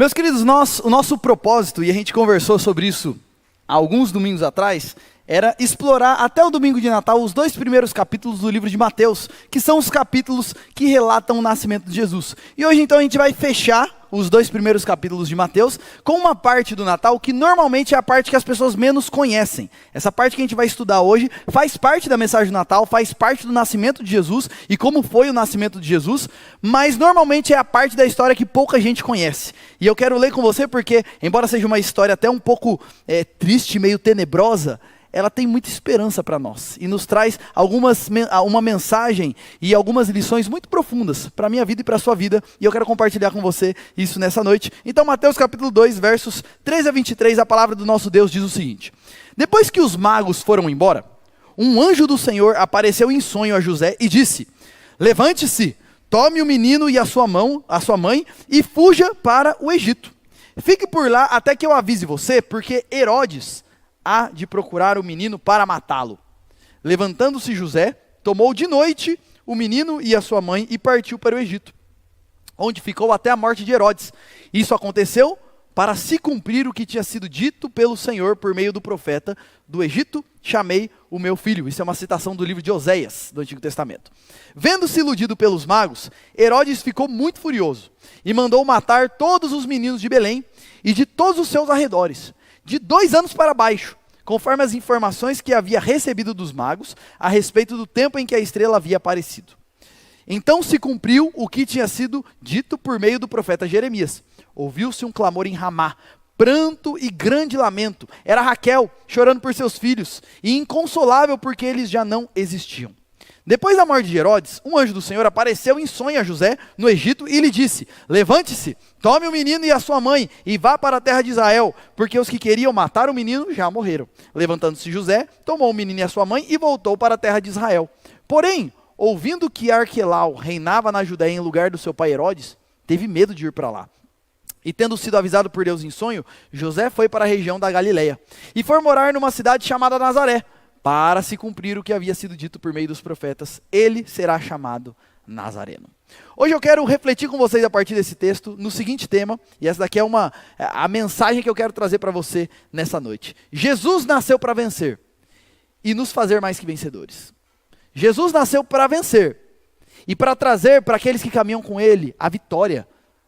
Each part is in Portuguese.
Meus queridos, o nosso propósito, e a gente conversou sobre isso há alguns domingos atrás, era explorar até o domingo de Natal os 2 primeiros capítulos do livro de Mateus, que são os capítulos que relatam o nascimento de Jesus. E hoje então a gente vai fechar os 2 primeiros capítulos de Mateus com uma parte do Natal que normalmente é a parte que as pessoas menos conhecem. Essa parte que a gente vai estudar hoje faz parte da mensagem do Natal, faz parte do nascimento de Jesus e como foi o nascimento de Jesus, mas normalmente é a parte da história que pouca gente conhece. E eu quero ler com você porque, embora seja uma história até um pouco triste, meio tenebrosa, ela tem muita esperança para nós e nos traz uma mensagem e algumas lições muito profundas para a minha vida e para a sua vida, e eu quero compartilhar com você isso nessa noite. Então, Mateus capítulo 2, versos 13 a 23, a palavra do nosso Deus diz o seguinte: Depois que os magos foram embora, um anjo do Senhor apareceu em sonho a José e disse: Levante-se, tome o menino e a sua mãe, e fuja para o Egito. Fique por lá até que eu avise você, porque Herodes há de procurar o menino para matá-lo. Levantando-se José, tomou de noite o menino e a sua mãe e partiu para o Egito, onde ficou até a morte de Herodes. Isso aconteceu para se cumprir o que tinha sido dito pelo Senhor por meio do profeta: do Egito chamei o meu filho. Isso é uma citação do livro de Oséias, do Antigo Testamento. Vendo-se iludido pelos magos, Herodes ficou muito furioso e mandou matar todos os meninos de Belém e de todos os seus arredores, de 2 anos para baixo, conforme as informações que havia recebido dos magos a respeito do tempo em que a estrela havia aparecido. Então se cumpriu o que tinha sido dito por meio do profeta Jeremias. Ouviu-se um clamor em Ramá, pranto e grande lamento. Era Raquel chorando por seus filhos e inconsolável porque eles já não existiam. Depois da morte de Herodes, um anjo do Senhor apareceu em sonho a José no Egito e lhe disse: Levante-se, tome o menino e a sua mãe e vá para a terra de Israel, porque os que queriam matar o menino já morreram. Levantando-se José, tomou o menino e a sua mãe e voltou para a terra de Israel. Porém, ouvindo que Arquelau reinava na Judéia em lugar do seu pai Herodes, teve medo de ir para lá. E tendo sido avisado por Deus em sonho, José foi para a região da Galileia e foi morar numa cidade chamada Nazaré, para se cumprir o que havia sido dito por meio dos profetas: ele será chamado Nazareno. Hoje eu quero refletir com vocês a partir desse texto no seguinte tema, e essa daqui é a mensagem que eu quero trazer para você nessa noite. Jesus nasceu para vencer e nos fazer mais que vencedores. Jesus nasceu para vencer e para trazer para aqueles que caminham com ele a vitória.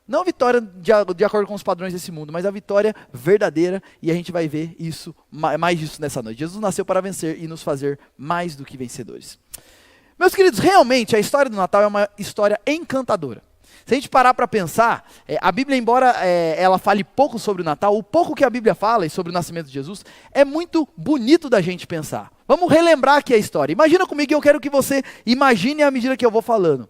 Não a vitória de acordo com os padrões desse mundo, mas a vitória verdadeira, e a gente vai ver isso, mais disso nessa noite. Jesus nasceu para vencer e nos fazer mais do que vencedores. Meus queridos, realmente a história do Natal é uma história encantadora. Se a gente parar para pensar, a Bíblia, embora ela fale pouco sobre o Natal, o pouco que a Bíblia fala sobre o nascimento de Jesus é muito bonito da gente pensar. Vamos relembrar aqui a história. Imagina comigo, e eu quero que você imagine à medida que eu vou falando.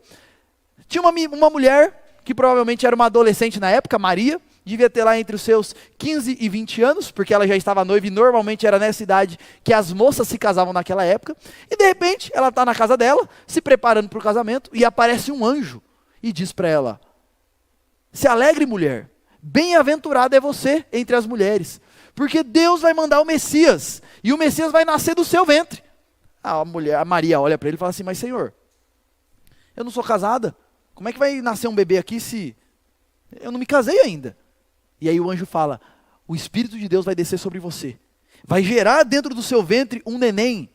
Tinha uma mulher que provavelmente era uma adolescente na época, Maria, devia ter lá entre os seus 15 e 20 anos, porque ela já estava noiva e normalmente era nessa idade que as moças se casavam naquela época, e de repente ela está na casa dela, se preparando para o casamento, e aparece um anjo e diz para ela: se alegre, mulher, bem-aventurada é você entre as mulheres, porque Deus vai mandar o Messias, e o Messias vai nascer do seu ventre. A Maria olha para ele e fala assim: mas Senhor, eu não sou casada, como é que vai nascer um bebê aqui se eu não me casei ainda? E aí o anjo fala: o Espírito de Deus vai descer sobre você, vai gerar dentro do seu ventre um neném,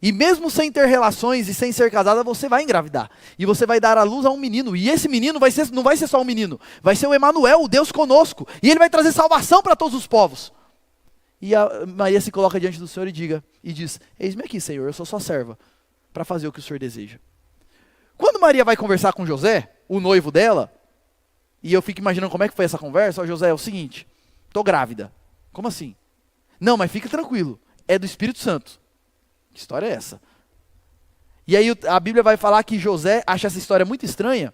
e mesmo sem ter relações e sem ser casada, você vai engravidar, e você vai dar à luz a um menino, e esse menino não vai ser só um menino, vai ser o Emanuel, o Deus conosco, e ele vai trazer salvação para todos os povos. E a Maria se coloca diante do Senhor e diz: eis-me aqui, Senhor, eu sou sua serva, para fazer o que o Senhor deseja. Quando Maria vai conversar com José, o noivo dela, e eu fico imaginando como é que foi essa conversa: ó, José, é o seguinte, estou grávida. Como assim? Não, mas fica tranquilo, é do Espírito Santo. Que história é essa? E aí a Bíblia vai falar que José acha essa história muito estranha,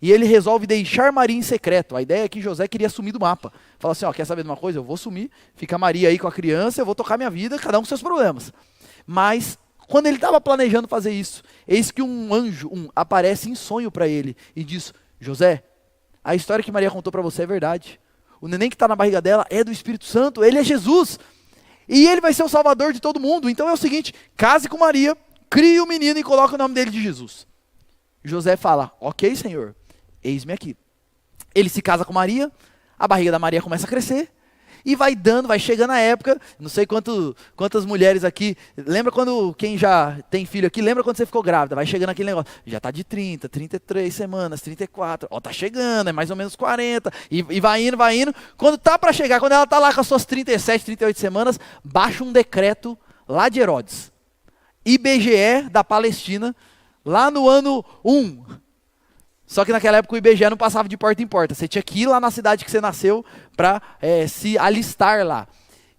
e ele resolve deixar Maria em secreto. A ideia é que José queria sumir do mapa. Fala assim: ó, quer saber de uma coisa? Eu vou sumir, fica Maria aí com a criança, eu vou tocar minha vida, cada um com seus problemas. Mas quando ele estava planejando fazer isso, eis que um anjo aparece em sonho para ele e diz: José, a história que Maria contou para você é verdade. O neném que está na barriga dela é do Espírito Santo, ele é Jesus. E ele vai ser o salvador de todo mundo. Então é o seguinte, case com Maria, crie o menino e coloque o nome dele de Jesus. José fala: ok, Senhor, eis-me aqui. Ele se casa com Maria, a barriga da Maria começa a crescer. E vai dando, vai chegando a época, não sei quantas mulheres aqui, lembra quando, quem já tem filho aqui, lembra quando você ficou grávida, vai chegando aquele negócio, já está de 30, 33 semanas, 34, ó, tá chegando, é mais ou menos 40, e vai indo, quando tá para chegar, quando ela tá lá com as suas 37, 38 semanas, baixa um decreto lá de Herodes, IBGE da Palestina, lá no ano 1, só que naquela época o IBGE não passava de porta em porta. Você tinha que ir lá na cidade que você nasceu para se alistar lá.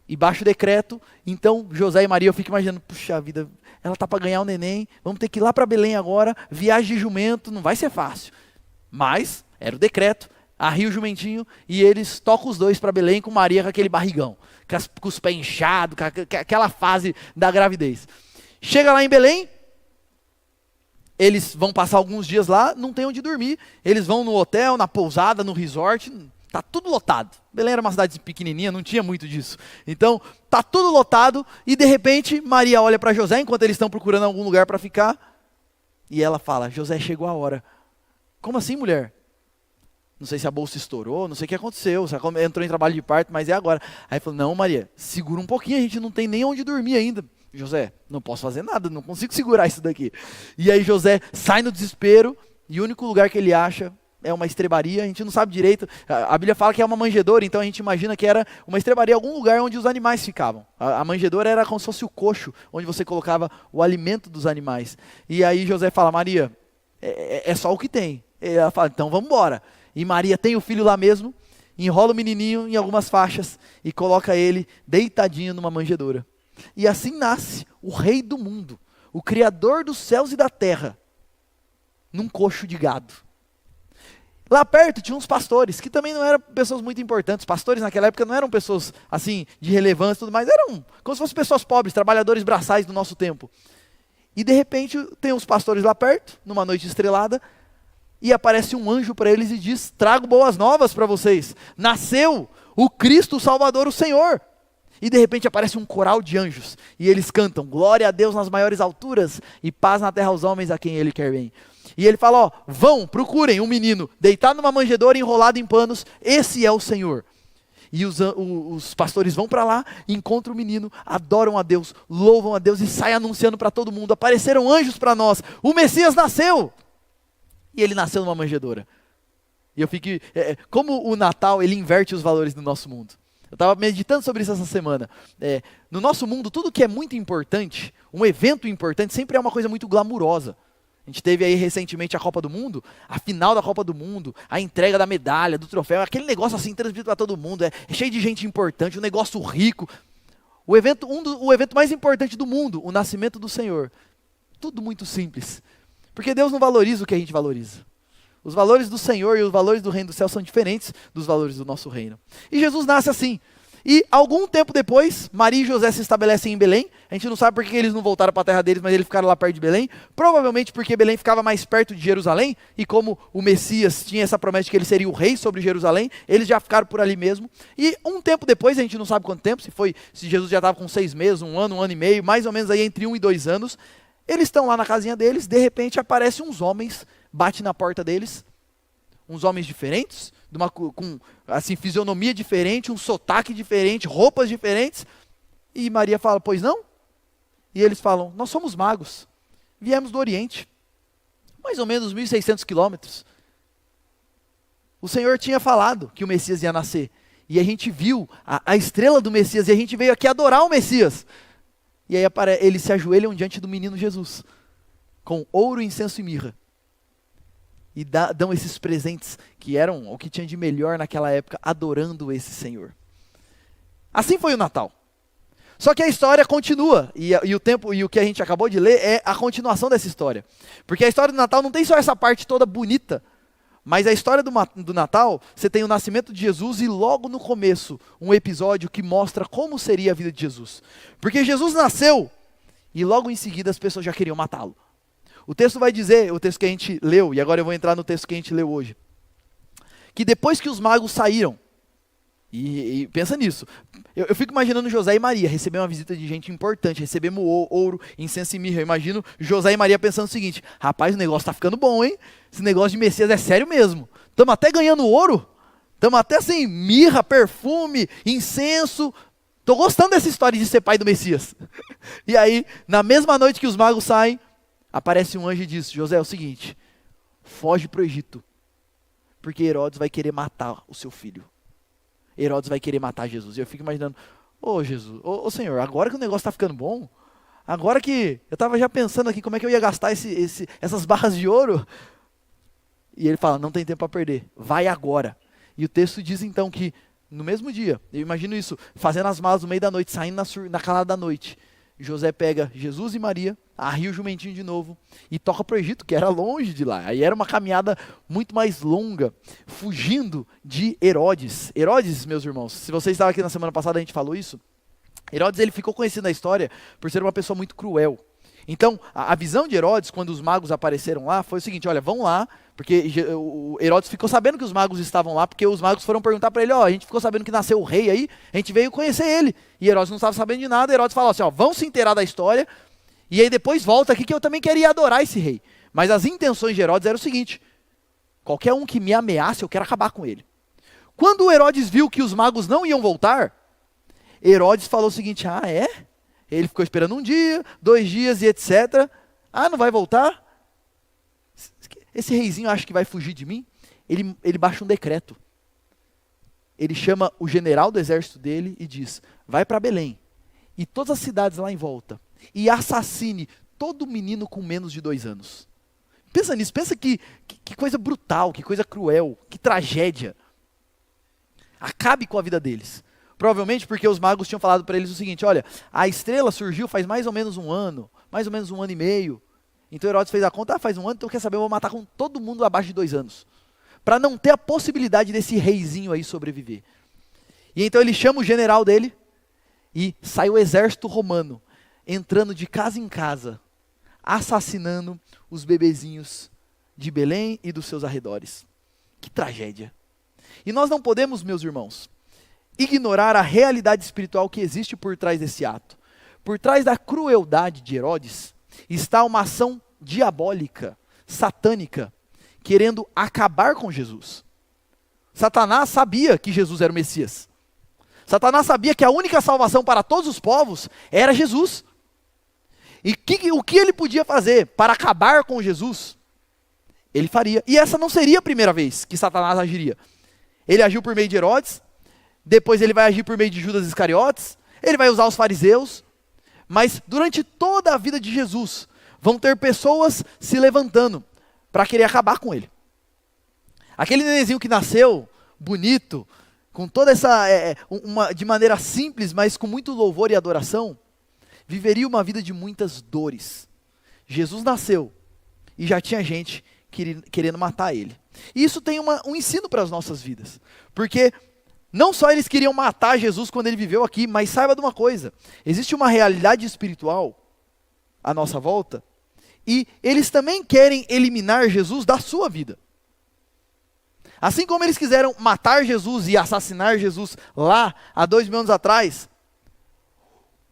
E baixa o decreto. Então José e Maria, eu fico imaginando, puxa vida, ela tá para ganhar o neném. Vamos ter que ir lá para Belém agora. Viagem de jumento, não vai ser fácil. Mas era o decreto. Arria o jumentinho e eles tocam os dois para Belém com Maria com aquele barrigão. Com os pés inchados, com aquela fase da gravidez. Chega lá em Belém. Eles vão passar alguns dias lá, não tem onde dormir. Eles vão no hotel, na pousada, no resort, tá tudo lotado. Belém era uma cidade pequenininha, não tinha muito disso. Então, tá tudo lotado e de repente Maria olha para José enquanto eles estão procurando algum lugar para ficar. E ela fala, José, chegou a hora. Como assim, mulher? Não sei se a bolsa estourou, não sei o que aconteceu, se ela entrou em trabalho de parto, mas é agora. Aí falou, não, Maria, segura um pouquinho, a gente não tem nem onde dormir ainda. José, não posso fazer nada, não consigo segurar isso daqui. E aí José sai no desespero e o único lugar que ele acha é uma estrebaria, a gente não sabe direito. A Bíblia fala que é uma manjedoura, então a gente imagina que era uma estrebaria, algum lugar onde os animais ficavam. A manjedoura era como se fosse o coxo, onde você colocava o alimento dos animais. E aí José fala, Maria, é só o que tem. E ela fala, então vamos embora. E Maria tem o filho lá mesmo, enrola o menininho em algumas faixas e coloca ele deitadinho numa manjedoura. E assim nasce o rei do mundo, o criador dos céus e da terra, num coxo de gado. Lá perto tinha uns pastores, que também não eram pessoas muito importantes. Pastores naquela época não eram pessoas assim de relevância e tudo mais, eram como se fossem pessoas pobres, trabalhadores braçais do nosso tempo. E de repente tem uns pastores lá perto, numa noite estrelada, e aparece um anjo para eles e diz, trago boas novas para vocês. Nasceu o Cristo, o Salvador, o Senhor. E de repente aparece um coral de anjos, e eles cantam, glória a Deus nas maiores alturas, e paz na terra aos homens a quem Ele quer bem. E ele fala, ó, vão, procurem um menino, deitado numa manjedoura, enrolado em panos, esse é o Senhor. E os pastores vão para lá, encontram o menino, adoram a Deus, louvam a Deus, e saem anunciando para todo mundo, apareceram anjos para nós, o Messias nasceu. E ele nasceu numa manjedoura. E eu fico, como o Natal, ele inverte os valores do nosso mundo. Eu estava meditando sobre isso essa semana. No nosso mundo, tudo que é muito importante, um evento importante, sempre é uma coisa muito glamurosa. A gente teve aí recentemente a Copa do Mundo, a final da Copa do Mundo, a entrega da medalha, do troféu, aquele negócio assim transmitido para todo mundo, é cheio de gente importante, um negócio rico. O evento mais importante do mundo, o nascimento do Senhor. Tudo muito simples. Porque Deus não valoriza o que a gente valoriza. Os valores do Senhor e os valores do reino do céu são diferentes dos valores do nosso reino. E Jesus nasce assim. E algum tempo depois, Maria e José se estabelecem em Belém. A gente não sabe por que eles não voltaram para a terra deles, mas eles ficaram lá perto de Belém. Provavelmente porque Belém ficava mais perto de Jerusalém. E como o Messias tinha essa promessa de que ele seria o rei sobre Jerusalém, eles já ficaram por ali mesmo. E um tempo depois, a gente não sabe quanto tempo, se Jesus já estava com 6 meses, um ano e meio, mais ou menos aí entre 1 e 2 anos. Eles estão lá na casinha deles, de repente aparecem uns homens, bate na porta deles, uns homens diferentes, com assim, fisionomia diferente, um sotaque diferente, roupas diferentes, e Maria fala, pois não? E eles falam, nós somos magos, viemos do Oriente, mais ou menos 1.600 quilômetros. O Senhor tinha falado que o Messias ia nascer, e a gente viu a estrela do Messias, e a gente veio aqui adorar o Messias. E aí eles se ajoelham diante do menino Jesus, com ouro, incenso e mirra. E dão esses presentes que eram o que tinha de melhor naquela época, adorando esse Senhor. Assim foi o Natal. Só que a história continua, e o que a gente acabou de ler é a continuação dessa história. Porque a história do Natal não tem só essa parte toda bonita, mas a história do Natal, você tem o nascimento de Jesus e logo no começo, um episódio que mostra como seria a vida de Jesus. Porque Jesus nasceu e logo em seguida as pessoas já queriam matá-lo. O texto vai dizer, o texto que a gente leu, e agora eu vou entrar no texto que a gente leu hoje, que depois que os magos saíram, e pensa nisso, eu fico imaginando José e Maria receber uma visita de gente importante, recebemos ouro, incenso e mirra. Eu imagino José e Maria pensando o seguinte, rapaz, o negócio está ficando bom, hein? Esse negócio de Messias é sério mesmo. Estamos até ganhando ouro, Estamos até sem mirra, perfume, incenso. Estou gostando dessa história de ser pai do Messias. E aí, na mesma noite que os magos saem, aparece um anjo e diz: José, é o seguinte, foge para o Egito, porque Herodes vai querer matar o seu filho. Herodes vai querer matar Jesus. E eu fico imaginando, Jesus, Senhor, agora que o negócio está ficando bom, agora que eu estava já pensando aqui como é que eu ia gastar essas barras de ouro. E ele fala, não tem tempo para perder, vai agora. E o texto diz então que no mesmo dia, eu imagino isso, fazendo as malas no meio da noite, saindo na calada da noite, José pega Jesus e Maria, arria o jumentinho de novo e toca para o Egito, que era longe de lá. Aí era uma caminhada muito mais longa, fugindo de Herodes. Herodes, meus irmãos, se você estava aqui na semana passada, a gente falou isso. Herodes, ele ficou conhecido na história por ser uma pessoa muito cruel. Então, a visão de Herodes, quando os magos apareceram lá, foi o seguinte, olha, vão lá, porque o Herodes ficou sabendo que os magos estavam lá, porque os magos foram perguntar para ele, a gente ficou sabendo que nasceu o rei aí, a gente veio conhecer ele. E Herodes não estava sabendo de nada, Herodes falou assim, vão se inteirar da história, e aí depois volta aqui que eu também queria adorar esse rei. Mas as intenções de Herodes eram o seguinte, qualquer um que me ameace, eu quero acabar com ele. Quando Herodes viu que os magos não iam voltar, Herodes falou o seguinte, é? Ele ficou esperando um dia, 2 dias e etc. Não vai voltar? Esse reizinho acha que vai fugir de mim? Ele baixa um decreto. Ele chama o general do exército dele e diz, vai para Belém, e todas as cidades lá em volta, e assassine todo menino com menos de 2 anos. Pensa nisso, pensa que coisa brutal, que coisa cruel, que tragédia. Acabe com a vida deles. Provavelmente porque os magos tinham falado para eles o seguinte, olha, a estrela surgiu faz mais ou menos 1 ano, mais ou menos 1 ano e meio. Então Herodes fez a conta, faz 1 ano, então quer saber, eu vou matar com todo mundo abaixo de 2 anos. Para não ter a possibilidade desse reizinho aí sobreviver. E então ele chama o general dele e sai o exército romano, entrando de casa em casa, assassinando os bebezinhos de Belém e dos seus arredores. Que tragédia. E nós não podemos, meus irmãos, ignorar a realidade espiritual que existe por trás desse ato. Por trás da crueldade de Herodes, está uma ação diabólica, satânica, querendo acabar com Jesus. Satanás sabia que Jesus era o Messias. Satanás sabia que a única salvação para todos os povos era Jesus. E o que ele podia fazer para acabar com Jesus? Ele faria. E essa não seria a primeira vez que Satanás agiria. Ele agiu por meio de Herodes, depois ele vai agir por meio de Judas Iscariotes, ele vai usar os fariseus, mas durante toda a vida de Jesus, vão ter pessoas se levantando para querer acabar com ele. Aquele nenenzinho que nasceu, bonito, com toda essa, de maneira simples, mas com muito louvor e adoração, viveria uma vida de muitas dores. Jesus nasceu e já tinha gente querendo matar ele. E isso tem um ensino para as nossas vidas, porque não só eles queriam matar Jesus quando ele viveu aqui, mas saiba de uma coisa, existe uma realidade espiritual à nossa volta, e eles também querem eliminar Jesus da sua vida. Assim como eles quiseram matar Jesus e assassinar Jesus lá, há 2000 anos atrás,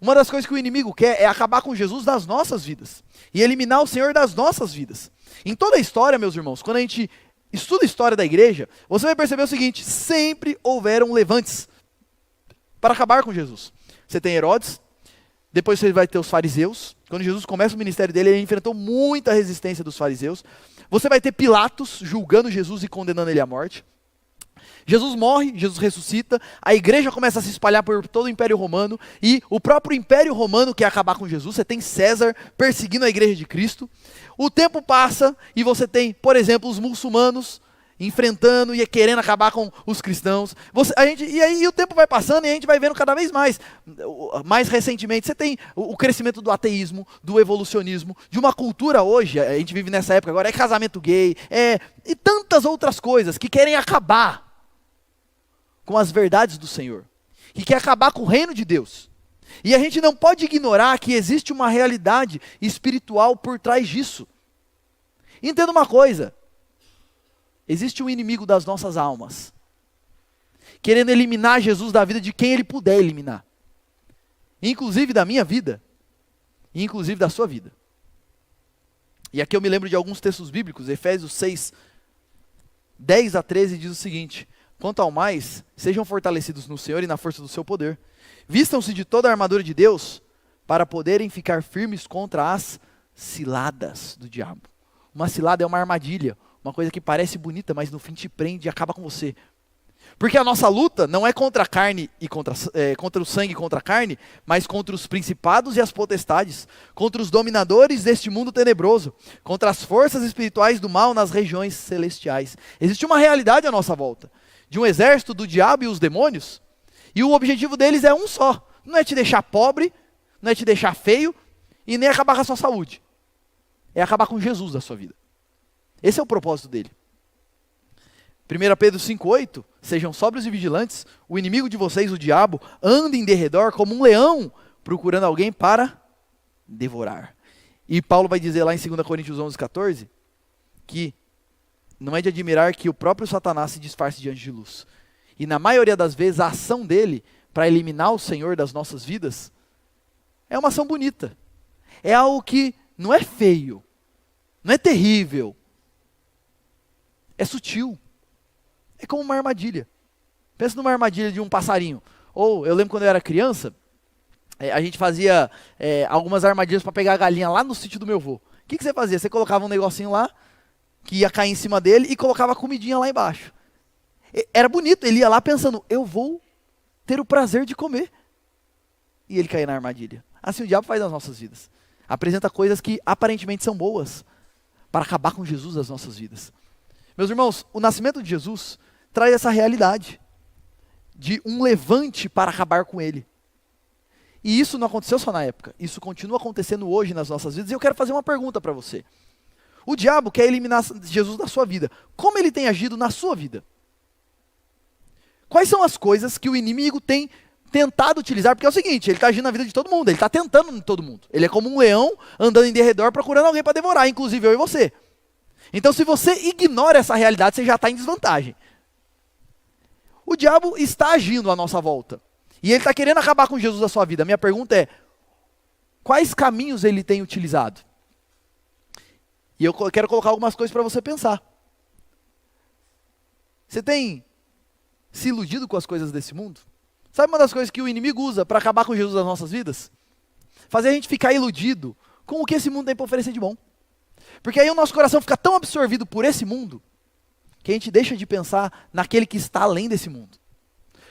uma das coisas que o inimigo quer é acabar com Jesus das nossas vidas, e eliminar o Senhor das nossas vidas. Em toda a história, meus irmãos, quando a gente estuda a história da igreja, você vai perceber o seguinte, sempre houveram levantes para acabar com Jesus. Você tem Herodes, depois você vai ter os fariseus. Quando Jesus começa o ministério dele, ele enfrentou muita resistência dos fariseus. Você vai ter Pilatos julgando Jesus e condenando ele à morte. Jesus morre, Jesus ressuscita, a igreja começa a se espalhar por todo o Império Romano, e o próprio Império Romano quer acabar com Jesus. Você tem César perseguindo a igreja de Cristo. O tempo passa e você tem, por exemplo, os muçulmanos enfrentando e querendo acabar com os cristãos. E aí o tempo vai passando e a gente vai vendo cada vez mais. Mais recentemente, você tem o crescimento do ateísmo, do evolucionismo, de uma cultura hoje, a gente vive nessa época agora, é casamento gay, e tantas outras coisas que querem acabar com as verdades do Senhor, que quer acabar com o reino de Deus. E a gente não pode ignorar que existe uma realidade espiritual por trás disso. Entenda uma coisa, existe um inimigo das nossas almas, querendo eliminar Jesus da vida de quem ele puder eliminar, inclusive da minha vida, e inclusive da sua vida. E aqui eu me lembro de alguns textos bíblicos, Efésios 6, 10 a 13 diz o seguinte, Quanto ao mais, sejam fortalecidos no Senhor e na força do seu poder. Vistam-se de toda a armadura de Deus para poderem ficar firmes contra as ciladas do diabo. Uma cilada é uma armadilha, uma coisa que parece bonita, mas no fim te prende e acaba com você. Porque a nossa luta não é contra a carne e contra o sangue e contra a carne, mas contra os principados e as potestades, contra os dominadores deste mundo tenebroso, contra as forças espirituais do mal nas regiões celestiais. Existe uma realidade à nossa volta, de um exército do diabo e os demônios, e o objetivo deles é um só, não é te deixar pobre, não é te deixar feio, e nem acabar com a sua saúde. É acabar com Jesus da sua vida. Esse é o propósito dele. 1 Pedro 5,8, sejam sóbrios e vigilantes, o inimigo de vocês, o diabo, anda em derredor como um leão, procurando alguém para devorar. E Paulo vai dizer lá em 2 Coríntios 11,14, que não é de admirar que o próprio Satanás se disfarce de anjo de luz. E na maioria das vezes a ação dele para eliminar o Senhor das nossas vidas é uma ação bonita. É algo que não é feio, não é terrível, é sutil. É como uma armadilha. Pensa numa armadilha de um passarinho. Ou, eu lembro quando eu era criança, a gente fazia algumas armadilhas para pegar a galinha lá no sítio do meu avô. O que você fazia? Você colocava um negocinho lá, que ia cair em cima dele, e colocava a comidinha lá embaixo. Era bonito, ele ia lá pensando, eu vou ter o prazer de comer. E ele caía na armadilha. Assim o diabo faz nas nossas vidas. Apresenta coisas que aparentemente são boas, para acabar com Jesus das nossas vidas. Meus irmãos, o nascimento de Jesus traz essa realidade de um levante para acabar com ele. E isso não aconteceu só na época, isso continua acontecendo hoje nas nossas vidas. E eu quero fazer uma pergunta para você. O diabo quer eliminar Jesus da sua vida. Como ele tem agido na sua vida? Quais são as coisas que o inimigo tem tentado utilizar? Porque é o seguinte, ele está agindo na vida de todo mundo, ele está tentando em todo mundo. Ele é como um leão andando em derredor procurando alguém para devorar, inclusive eu e você. Então se você ignora essa realidade, você já está em desvantagem. O diabo está agindo à nossa volta. E ele está querendo acabar com Jesus da sua vida. A minha pergunta é, quais caminhos ele tem utilizado? E eu quero colocar algumas coisas para você pensar. Você tem se iludido com as coisas desse mundo? Sabe uma das coisas que o inimigo usa para acabar com Jesus das nossas vidas? Fazer a gente ficar iludido com o que esse mundo tem para oferecer de bom. Porque aí o nosso coração fica tão absorvido por esse mundo, que a gente deixa de pensar naquele que está além desse mundo.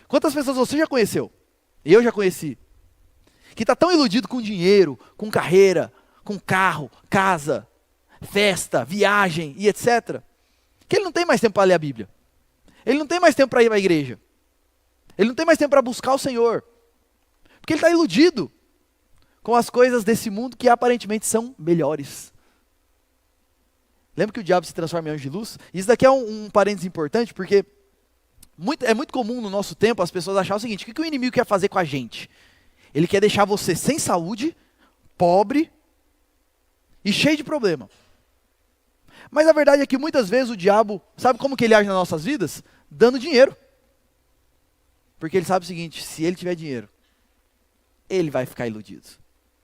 Quantas pessoas você já conheceu? Eu já conheci. Que está tão iludido com dinheiro, com carreira, com carro, casa, festa, viagem e etc. Que ele não tem mais tempo para ler a Bíblia. Ele não tem mais tempo para ir para a igreja. Ele não tem mais tempo para buscar o Senhor. Porque ele está iludido com as coisas desse mundo que aparentemente são melhores. Lembra que o diabo se transforma em anjo de luz? Isso daqui é um parênteses importante, porque é muito comum no nosso tempo as pessoas acharem o seguinte, o que o inimigo quer fazer com a gente? Ele quer deixar você sem saúde, pobre e cheio de problema. Mas a verdade é que muitas vezes o diabo, sabe como que ele age nas nossas vidas? Dando dinheiro. Porque ele sabe o seguinte, se ele tiver dinheiro, ele vai ficar iludido.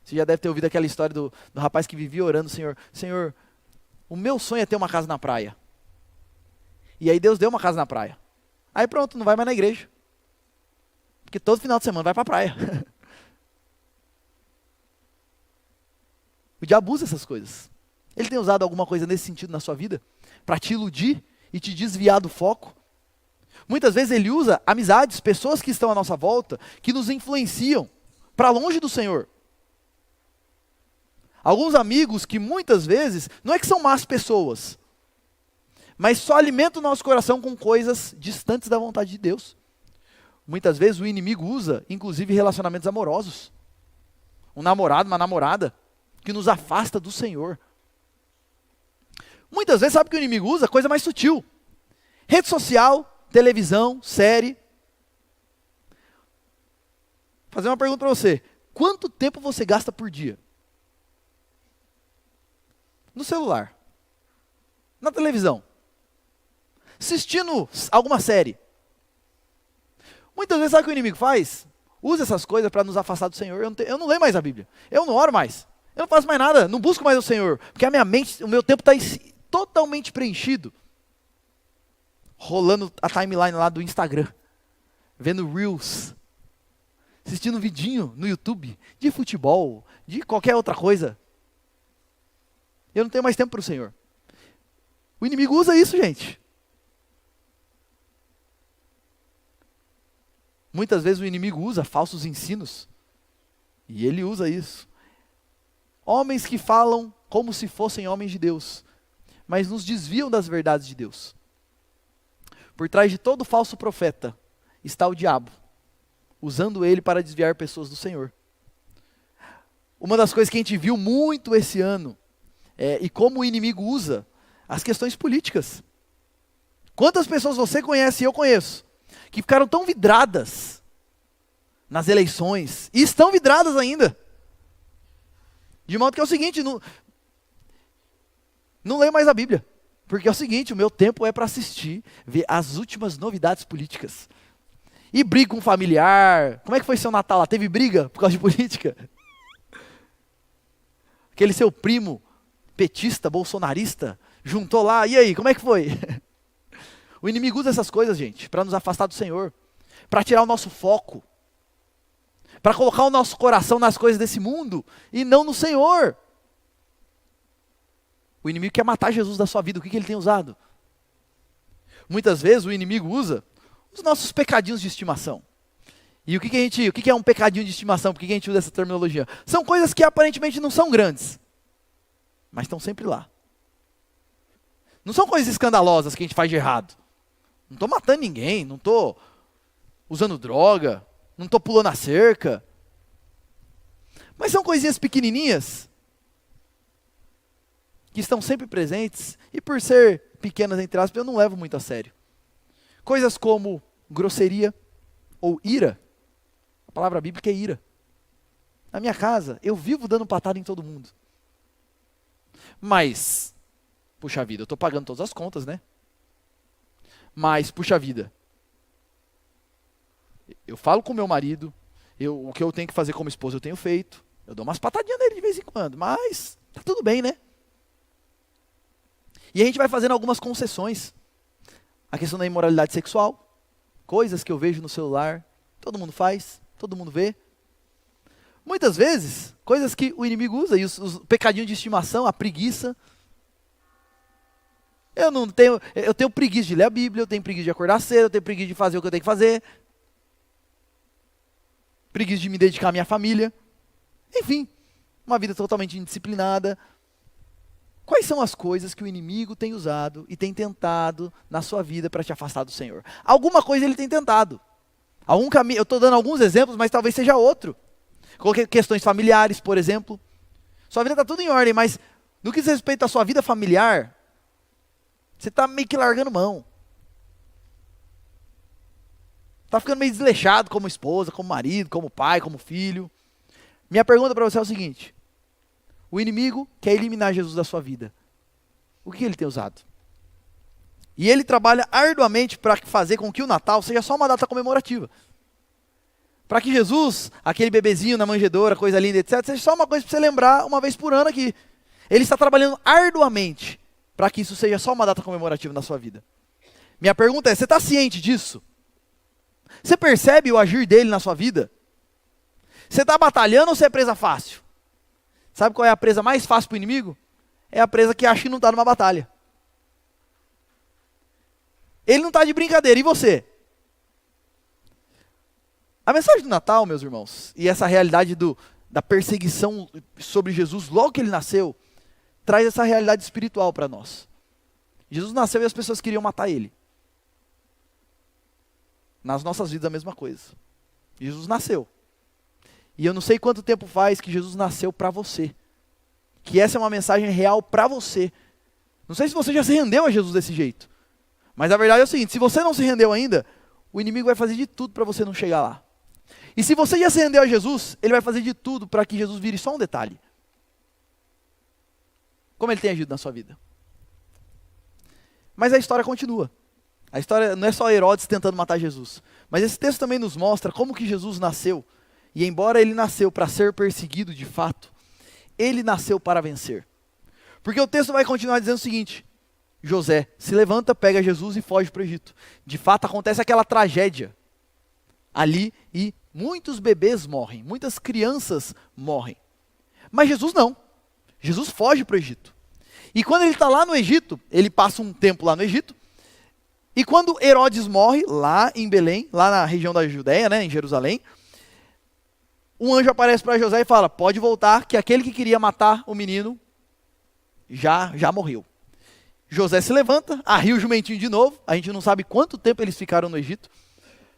Você já deve ter ouvido aquela história do rapaz que vivia orando, Senhor, o meu sonho é ter uma casa na praia. E aí Deus deu uma casa na praia. Aí pronto, não vai mais na igreja. Porque todo final de semana vai para a praia. O diabo usa essas coisas. Ele tem usado alguma coisa nesse sentido na sua vida? Para te iludir e te desviar do foco? Muitas vezes ele usa amizades, pessoas que estão à nossa volta, que nos influenciam para longe do Senhor. Alguns amigos que muitas vezes, não é que são más pessoas, mas só alimentam o nosso coração com coisas distantes da vontade de Deus. Muitas vezes o inimigo usa, inclusive, relacionamentos amorosos. Um namorado, uma namorada, que nos afasta do Senhor. Muitas vezes, sabe o que o inimigo usa? Coisa mais sutil. Rede social, televisão, série. Vou fazer uma pergunta para você. Quanto tempo você gasta por dia? No celular, na televisão, assistindo alguma série. Muitas vezes sabe o que o inimigo faz? Usa essas coisas para nos afastar do Senhor. Eu não leio mais a Bíblia, eu não oro mais, eu não faço mais nada, não busco mais o Senhor, porque a minha mente, o meu tempo está totalmente preenchido rolando a timeline lá do Instagram, vendo Reels, assistindo um vidinho no YouTube de futebol, de qualquer outra coisa. Eu não tenho mais tempo para o Senhor. O inimigo usa isso, gente. Muitas vezes o inimigo usa falsos ensinos. E ele usa isso. Homens que falam como se fossem homens de Deus, mas nos desviam das verdades de Deus. Por trás de todo falso profeta está o diabo, usando ele para desviar pessoas do Senhor. Uma das coisas que a gente viu muito esse ano, e como o inimigo usa, as questões políticas. Quantas pessoas você conhece e eu conheço, que ficaram tão vidradas nas eleições, e estão vidradas ainda. De modo que é o seguinte, não leio mais a Bíblia. Porque é o seguinte, o meu tempo é para assistir, ver as últimas novidades políticas. E briga com um familiar. Como é que foi seu Natal lá? Teve briga por causa de política? Aquele seu primo petista, bolsonarista, juntou lá, e aí, como é que foi? O inimigo usa essas coisas, gente, para nos afastar do Senhor, para tirar o nosso foco, para colocar o nosso coração nas coisas desse mundo e não no Senhor. O inimigo quer matar Jesus da sua vida. O que ele tem usado? Muitas vezes o inimigo usa os nossos pecadinhos de estimação. E o que é um pecadinho de estimação? Por que a gente usa essa terminologia? São coisas que aparentemente não são grandes, mas estão sempre lá. Não são coisas escandalosas que a gente faz de errado. Não estou matando ninguém, não estou usando droga, não estou pulando a cerca. Mas são coisinhas pequenininhas que estão sempre presentes, e por ser pequenas entre aspas, eu não levo muito a sério. Coisas como grosseria ou ira. A palavra bíblica é ira. Na minha casa, eu vivo dando patada em todo mundo. Mas, puxa vida, eu estou pagando todas as contas, né? Mas, puxa vida, eu falo com meu marido, o que eu tenho que fazer como esposa eu tenho feito, eu dou umas patadinhas nele de vez em quando, mas tá tudo bem, né? E a gente vai fazendo algumas concessões. A questão da imoralidade sexual, coisas que eu vejo no celular, todo mundo faz, todo mundo vê. Muitas vezes, coisas que o inimigo usa, e os pecadinhos de estimação, a preguiça. Eu tenho preguiça de ler a Bíblia, eu tenho preguiça de acordar cedo, eu tenho preguiça de fazer o que eu tenho que fazer. Preguiça de me dedicar à minha família. Enfim, uma vida totalmente indisciplinada. Quais são as coisas que o inimigo tem usado e tem tentado na sua vida para te afastar do Senhor? Alguma coisa ele tem tentado. Algum caminho, eu estou dando alguns exemplos, mas talvez seja outro. Coloquei questões familiares, por exemplo. Sua vida está tudo em ordem, mas no que diz respeito à sua vida familiar, você está meio que largando mão. Está ficando meio desleixado como esposa, como marido, como pai, como filho. Minha pergunta para você é o seguinte: o inimigo quer eliminar Jesus da sua vida. O que ele tem usado? E ele trabalha arduamente para fazer com que o Natal seja só uma data comemorativa. Para que Jesus, aquele bebezinho na manjedoura, coisa linda, etc., seja só uma coisa para você lembrar uma vez por ano aqui. Ele está trabalhando arduamente para que isso seja só uma data comemorativa na sua vida. Minha pergunta é, você está ciente disso? Você percebe o agir dele na sua vida? Você está batalhando ou você é presa fácil? Sabe qual é a presa mais fácil para o inimigo? É a presa que acha que não está numa batalha. Ele não está de brincadeira, e você? A mensagem do Natal, meus irmãos, e essa realidade da perseguição sobre Jesus logo que ele nasceu, traz essa realidade espiritual para nós. Jesus nasceu e as pessoas queriam matar ele. Nas nossas vidas a mesma coisa. Jesus nasceu. E eu não sei quanto tempo faz que Jesus nasceu para você. Que essa é uma mensagem real para você. Não sei se você já se rendeu a Jesus desse jeito. Mas a verdade é o seguinte, se você não se rendeu ainda, o inimigo vai fazer de tudo para você não chegar lá. E se você já se rendeu a Jesus, ele vai fazer de tudo para que Jesus vire só um detalhe. Como ele tem agido na sua vida. Mas a história continua. A história não é só Herodes tentando matar Jesus. Mas esse texto também nos mostra como que Jesus nasceu. E embora ele nasceu para ser perseguido de fato, ele nasceu para vencer. Porque o texto vai continuar dizendo o seguinte: José se levanta, pega Jesus e foge para o Egito. De fato, acontece aquela tragédia ali e muitos bebês morrem, muitas crianças morrem. Mas Jesus não. Jesus foge para o Egito. E quando ele está lá no Egito, ele passa um tempo lá no Egito. E quando Herodes morre, lá em Belém, lá na região da Judéia, né, em Jerusalém, um anjo aparece para José e fala, pode voltar, que aquele que queria matar o menino já morreu. José se levanta, arria o jumentinho de novo, a gente não sabe quanto tempo eles ficaram no Egito,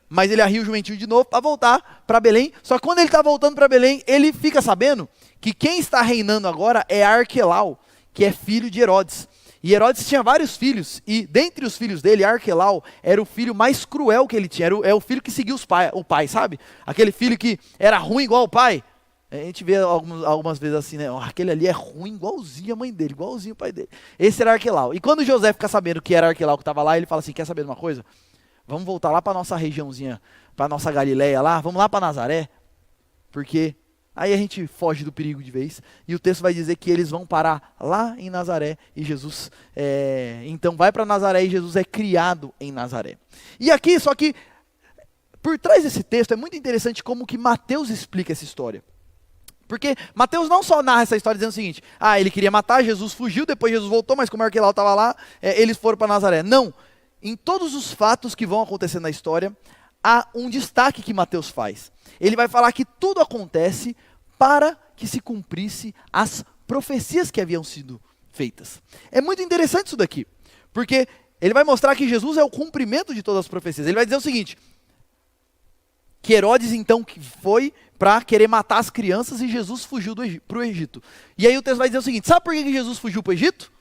mas ele arria o jumentinho de novo para voltar para Belém. Só que quando ele está voltando para Belém, ele fica sabendo que quem está reinando agora é Arquelau, que é filho de Herodes. E Herodes tinha vários filhos, e dentre os filhos dele, Arquelau era o filho mais cruel que ele tinha, é o filho que seguia o pai, sabe? Aquele filho que era ruim igual o pai. A gente vê algumas vezes assim, né? Aquele ali é ruim igualzinho a mãe dele, igualzinho o pai dele. Esse era Arquelau. E quando José fica sabendo que era Arquelau que estava lá, ele fala assim, quer saber de uma coisa? Vamos voltar lá para nossa regiãozinha, para nossa Galileia lá, vamos lá para Nazaré, porque aí a gente foge do perigo de vez, e o texto vai dizer que eles vão parar lá em Nazaré, e Jesus, então vai para Nazaré e Jesus é criado em Nazaré. E aqui, só que, por trás desse texto, é muito interessante como que Mateus explica essa história. Porque Mateus não só narra essa história dizendo o seguinte, ele queria matar, Jesus fugiu, depois Jesus voltou, mas como Arquelau estava lá, eles foram para Nazaré. Não, em todos os fatos que vão acontecer na história, há um destaque que Mateus faz. Ele vai falar que tudo acontece para que se cumprisse as profecias que haviam sido feitas. É muito interessante isso daqui, porque ele vai mostrar que Jesus é o cumprimento de todas as profecias. Ele vai dizer o seguinte, que Herodes então foi para querer matar as crianças e Jesus fugiu para o Egito. E aí o texto vai dizer o seguinte, sabe por que Jesus fugiu para o Egito?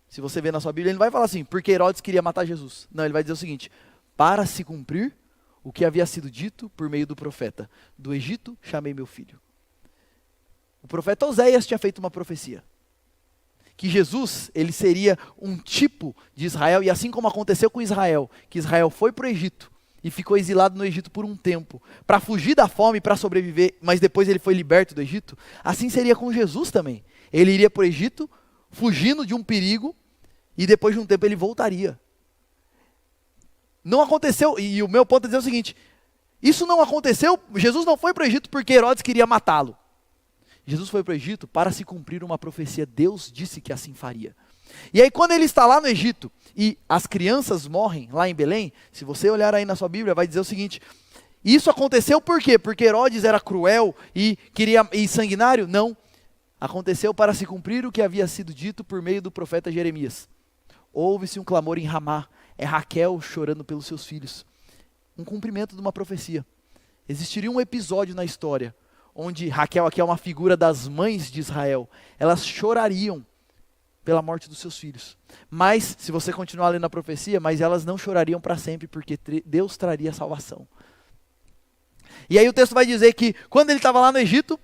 Se você ver na sua Bíblia, ele não vai falar assim, porque Herodes queria matar Jesus. Não, ele vai dizer o seguinte, para se cumprir o que havia sido dito por meio do profeta. Do Egito chamei meu filho. O profeta Oséias tinha feito uma profecia. Que Jesus, ele seria um tipo de Israel, e assim como aconteceu com Israel, que Israel foi para o Egito e ficou exilado no Egito por um tempo, para fugir da fome, para sobreviver, mas depois ele foi liberto do Egito, assim seria com Jesus também. Ele iria para o Egito, fugindo de um perigo, e depois de um tempo ele voltaria. Não aconteceu, e o meu ponto é dizer o seguinte, isso não aconteceu, Jesus não foi para o Egito porque Herodes queria matá-lo. Jesus foi para o Egito para se cumprir uma profecia, Deus disse que assim faria. E aí quando ele está lá no Egito, e as crianças morrem lá em Belém, se você olhar aí na sua Bíblia, vai dizer o seguinte, isso aconteceu por quê? Porque Herodes era cruel e sanguinário? Não, aconteceu para se cumprir o que havia sido dito por meio do profeta Jeremias. Houve-se um clamor em Ramá, é Raquel chorando pelos seus filhos. Um cumprimento de uma profecia. Existiria um episódio na história, onde Raquel aqui é uma figura das mães de Israel, elas chorariam pela morte dos seus filhos. Mas, se você continuar lendo a profecia, mas elas não chorariam para sempre, porque Deus traria salvação. E aí o texto vai dizer que, quando ele estava lá no Egito,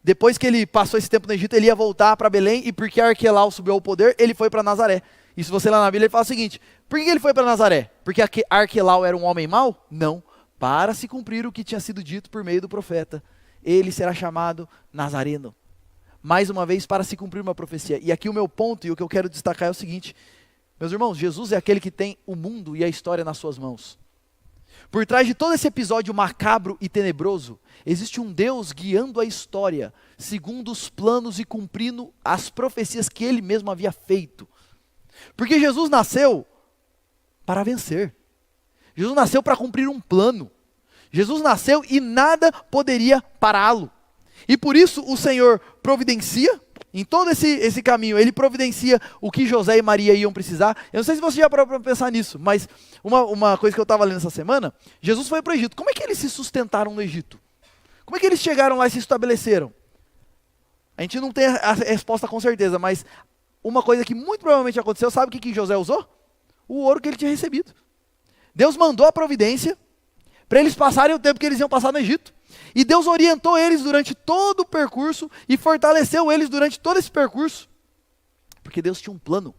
depois que ele passou esse tempo no Egito, ele ia voltar para Belém, e porque Arquelau subiu ao poder, ele foi para Nazaré. E se você lá na Bíblia, ele fala o seguinte, por que ele foi para Nazaré? Porque Arquelau era um homem mau? Não, para se cumprir o que tinha sido dito por meio do profeta. Ele será chamado Nazareno. Mais uma vez, para se cumprir uma profecia. E aqui o meu ponto, e o que eu quero destacar é o seguinte, meus irmãos, Jesus é aquele que tem o mundo e a história nas suas mãos. Por trás de todo esse episódio macabro e tenebroso, existe um Deus guiando a história, segundo os planos e cumprindo as profecias que ele mesmo havia feito. Porque Jesus nasceu para vencer. Jesus nasceu para cumprir um plano. Jesus nasceu e nada poderia pará-lo. E por isso o Senhor providencia, em todo esse caminho, ele providencia o que José e Maria iam precisar. Eu não sei se você já parou para pensar nisso, mas uma coisa que eu estava lendo essa semana, Jesus foi para o Egito. Como é que eles se sustentaram no Egito? Como é que eles chegaram lá e se estabeleceram? A gente não tem a resposta com certeza, mas uma coisa que muito provavelmente aconteceu, sabe o que José usou? O ouro que ele tinha recebido. Deus mandou a providência para eles passarem o tempo que eles iam passar no Egito. E Deus orientou eles durante todo o percurso e fortaleceu eles durante todo esse percurso. Porque Deus tinha um plano.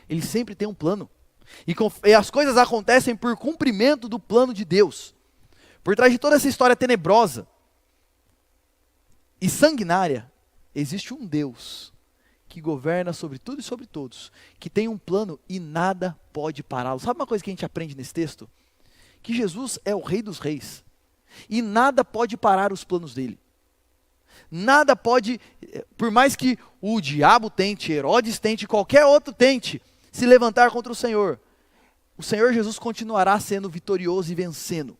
Ele sempre tem um plano. E as coisas acontecem por cumprimento do plano de Deus. Por trás de toda essa história tenebrosa e sanguinária, existe um Deus que governa sobre tudo e sobre todos, que tem um plano e nada pode pará-lo. Sabe uma coisa que a gente aprende nesse texto? Que Jesus é o Rei dos Reis e nada pode parar os planos dele. Nada pode, por mais que o diabo tente, Herodes tente, qualquer outro tente se levantar contra o Senhor Jesus continuará sendo vitorioso e vencendo.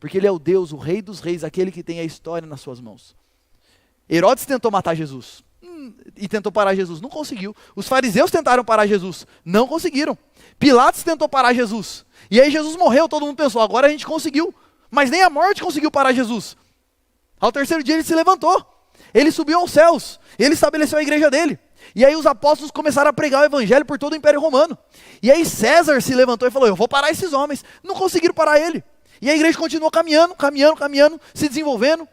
Porque ele é o Deus, o Rei dos Reis, aquele que tem a história nas suas mãos. Herodes tentou matar Jesus e tentou parar Jesus, não conseguiu. Os fariseus tentaram parar Jesus, não conseguiram. Pilatos tentou parar Jesus, e aí Jesus morreu, todo mundo pensou, agora a gente conseguiu. Mas nem a morte conseguiu parar Jesus. Ao terceiro dia ele se levantou, ele subiu aos céus, ele estabeleceu a igreja dele. E aí os apóstolos começaram a pregar o evangelho por todo o Império Romano. E aí César se levantou e falou, eu vou parar esses homens. Não conseguiram parar ele. E a igreja continuou caminhando, se desenvolvendo.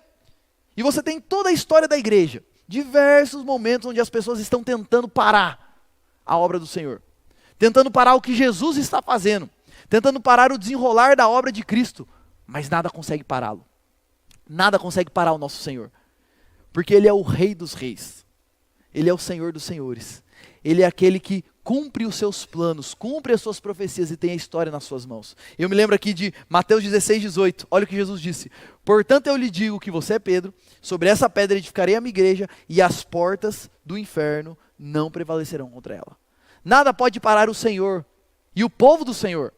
E você tem toda a história da igreja. Diversos momentos onde as pessoas estão tentando parar a obra do Senhor. Tentando parar o que Jesus está fazendo. Tentando parar o desenrolar da obra de Cristo. Mas nada consegue pará-lo. Nada consegue parar o nosso Senhor. Porque Ele é o Rei dos Reis. Ele é o Senhor dos Senhores. Ele é aquele que cumpre os seus planos, cumpre as suas profecias e tem a história nas suas mãos. Eu me lembro aqui de Mateus 16, 18. Olha o que Jesus disse. Portanto eu lhe digo que você é Pedro, sobre essa pedra edificarei a minha igreja e as portas do inferno não prevalecerão contra ela. Nada pode parar o Senhor e o povo do Senhor,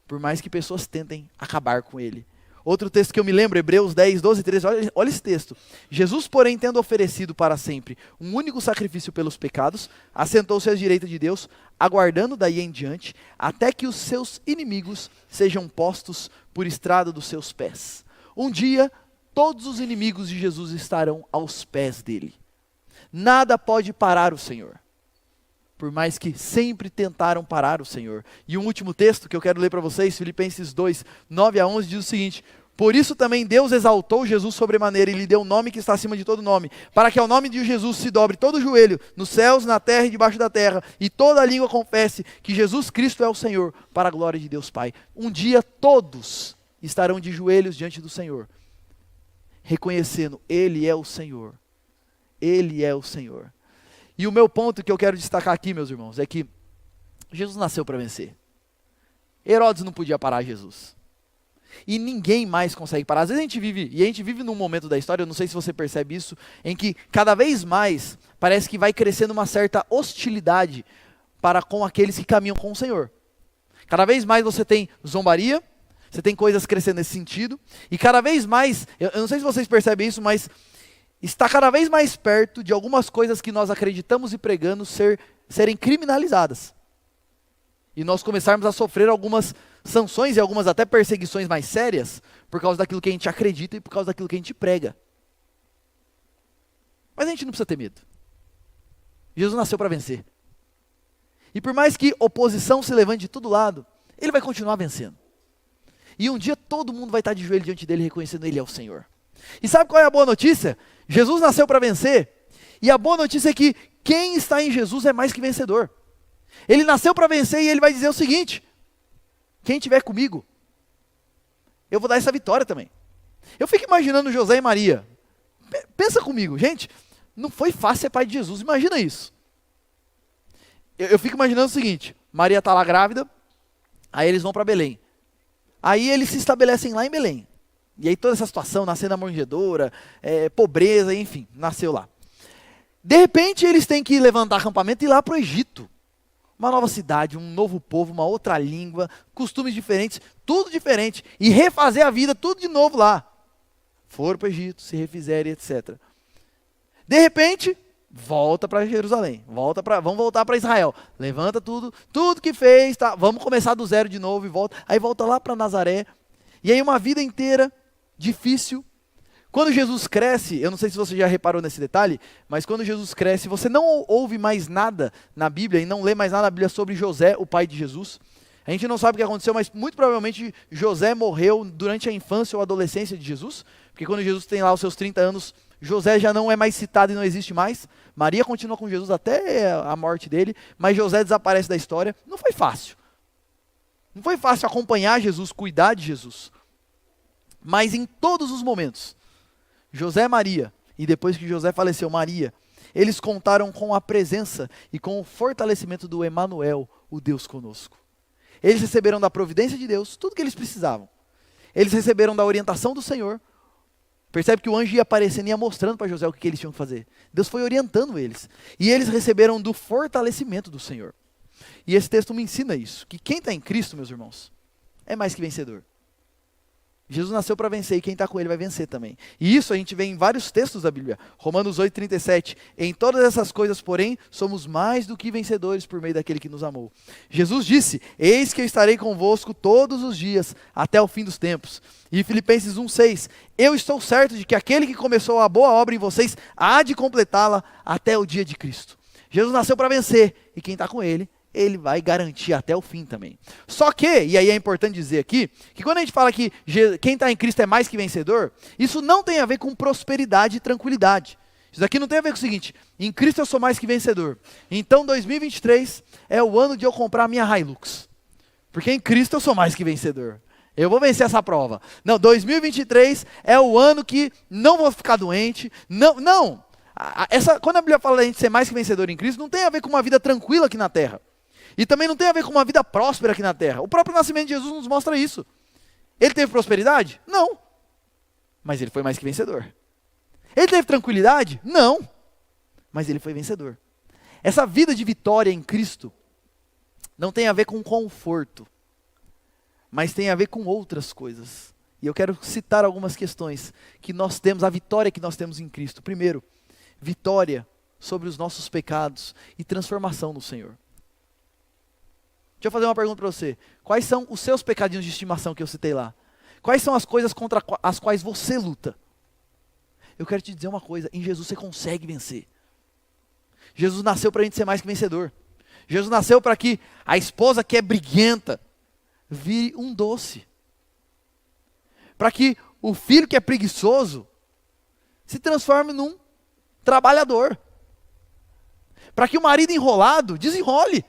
por mais que pessoas tentem acabar com ele. Outro texto que eu me lembro, Hebreus 10, 12, 13, olha esse texto. Jesus, porém, tendo oferecido para sempre um único sacrifício pelos pecados, assentou-se à direita de Deus, aguardando daí em diante, até que os seus inimigos sejam postos por estrada dos seus pés. Um dia, todos os inimigos de Jesus estarão aos pés dele. Nada pode parar o Senhor, por mais que sempre tentaram parar o Senhor. E um último texto que eu quero ler para vocês, Filipenses 2, 9 a 11, diz o seguinte: por isso também Deus exaltou Jesus sobremaneira e lhe deu um nome que está acima de todo nome, para que ao nome de Jesus se dobre todo o joelho, nos céus, na terra e debaixo da terra, e toda a língua confesse que Jesus Cristo é o Senhor, para a glória de Deus Pai. Um dia todos estarão de joelhos diante do Senhor, reconhecendo, Ele é o Senhor. Ele é o Senhor. E o meu ponto que eu quero destacar aqui, meus irmãos, é que Jesus nasceu para vencer. Herodes não podia parar Jesus. E ninguém mais consegue parar. Às vezes a gente vive num momento da história, eu não sei se você percebe isso, em que cada vez mais parece que vai crescendo uma certa hostilidade para com aqueles que caminham com o Senhor. Cada vez mais você tem zombaria, você tem coisas crescendo nesse sentido, e cada vez mais, eu não sei se vocês percebem isso, mas está cada vez mais perto de algumas coisas que nós acreditamos e pregamos serem criminalizadas. E nós começarmos a sofrer algumas sanções e algumas até perseguições mais sérias por causa daquilo que a gente acredita e por causa daquilo que a gente prega. Mas a gente não precisa ter medo. Jesus nasceu para vencer. E por mais que oposição se levante de todo lado, Ele vai continuar vencendo. E um dia todo mundo vai estar de joelho diante dEle reconhecendo Ele é o Senhor. E sabe qual é a boa notícia? Jesus nasceu para vencer, e a boa notícia é que quem está em Jesus é mais que vencedor. Ele nasceu para vencer e Ele vai dizer o seguinte: quem estiver comigo, eu vou dar essa vitória também. Eu fico imaginando José e Maria. Pensa comigo, gente, não foi fácil ser pai de Jesus, imagina isso. Eu fico imaginando o seguinte: Maria está lá grávida, aí eles vão para Belém. Aí eles se estabelecem lá em Belém. E aí toda essa situação, nascendo na manjedoura, pobreza, enfim, nasceu lá. De repente eles têm que levantar acampamento e ir lá para o Egito. Uma nova cidade, um novo povo, uma outra língua, costumes diferentes, tudo diferente. E refazer a vida, tudo de novo lá. Foram para o Egito, se refizeram, etc. De repente, volta para Jerusalém, vamos voltar para Israel. Levanta tudo que fez, tá, vamos começar do zero de novo e volta. Aí volta lá para Nazaré. E aí uma vida inteira difícil. Quando Jesus cresce, eu não sei se você já reparou nesse detalhe, mas quando Jesus cresce, você não ouve mais nada na Bíblia e não lê mais nada na Bíblia sobre José, o pai de Jesus. A gente não sabe o que aconteceu, mas muito provavelmente José morreu durante a infância ou adolescência de Jesus, porque quando Jesus tem lá os seus 30 anos, José já não é mais citado e não existe mais. Maria continua com Jesus até a morte dele, mas José desaparece da história. Não foi fácil. Não foi fácil acompanhar Jesus, cuidar de Jesus. Mas em todos os momentos, José e Maria e depois que José faleceu, Maria, eles contaram com a presença e com o fortalecimento do Emanuel, o Deus conosco. Eles receberam da providência de Deus tudo que eles precisavam. Eles receberam da orientação do Senhor. Percebe que o anjo ia aparecendo e ia mostrando para José o que eles tinham que fazer. Deus foi orientando eles. E eles receberam do fortalecimento do Senhor. E esse texto me ensina isso, que quem está em Cristo, meus irmãos, é mais que vencedor. Jesus nasceu para vencer e quem está com ele vai vencer também. E isso a gente vê em vários textos da Bíblia. Romanos 8,37. Em todas essas coisas, porém, somos mais do que vencedores por meio daquele que nos amou. Jesus disse, eis que eu estarei convosco todos os dias, até o fim dos tempos. E Filipenses 1,6. Eu estou certo de que aquele que começou a boa obra em vocês, há de completá-la até o dia de Cristo. Jesus nasceu para vencer e quem está com ele, ele vai garantir até o fim também. Só que, e aí é importante dizer aqui, que quando a gente fala que quem está em Cristo é mais que vencedor, isso não tem a ver com prosperidade e tranquilidade. Isso aqui não tem a ver com o seguinte, em Cristo eu sou mais que vencedor. Então 2023 é o ano de eu comprar a minha Hilux. Porque em Cristo eu sou mais que vencedor. Eu vou vencer essa prova. Não, 2023 é o ano que não vou ficar doente. Não. Quando a Bíblia fala da gente ser mais que vencedor em Cristo, não tem a ver com uma vida tranquila aqui na terra. E também não tem a ver com uma vida próspera aqui na terra. O próprio nascimento de Jesus nos mostra isso. Ele teve prosperidade? Não. Mas ele foi mais que vencedor. Ele teve tranquilidade? Não. Mas ele foi vencedor. Essa vida de vitória em Cristo não tem a ver com conforto, mas tem a ver com outras coisas. E eu quero citar algumas questões que nós temos, a vitória que nós temos em Cristo. Primeiro, vitória sobre os nossos pecados e transformação no Senhor. Deixa eu fazer uma pergunta para você. Quais são os seus pecadinhos de estimação que eu citei lá? Quais são as coisas contra as quais você luta? Eu quero te dizer uma coisa, em Jesus você consegue vencer. Jesus nasceu para a gente ser mais que vencedor. Jesus nasceu para que a esposa que é briguenta vire um doce. Para que o filho que é preguiçoso se transforme num trabalhador. Para que o marido enrolado desenrole.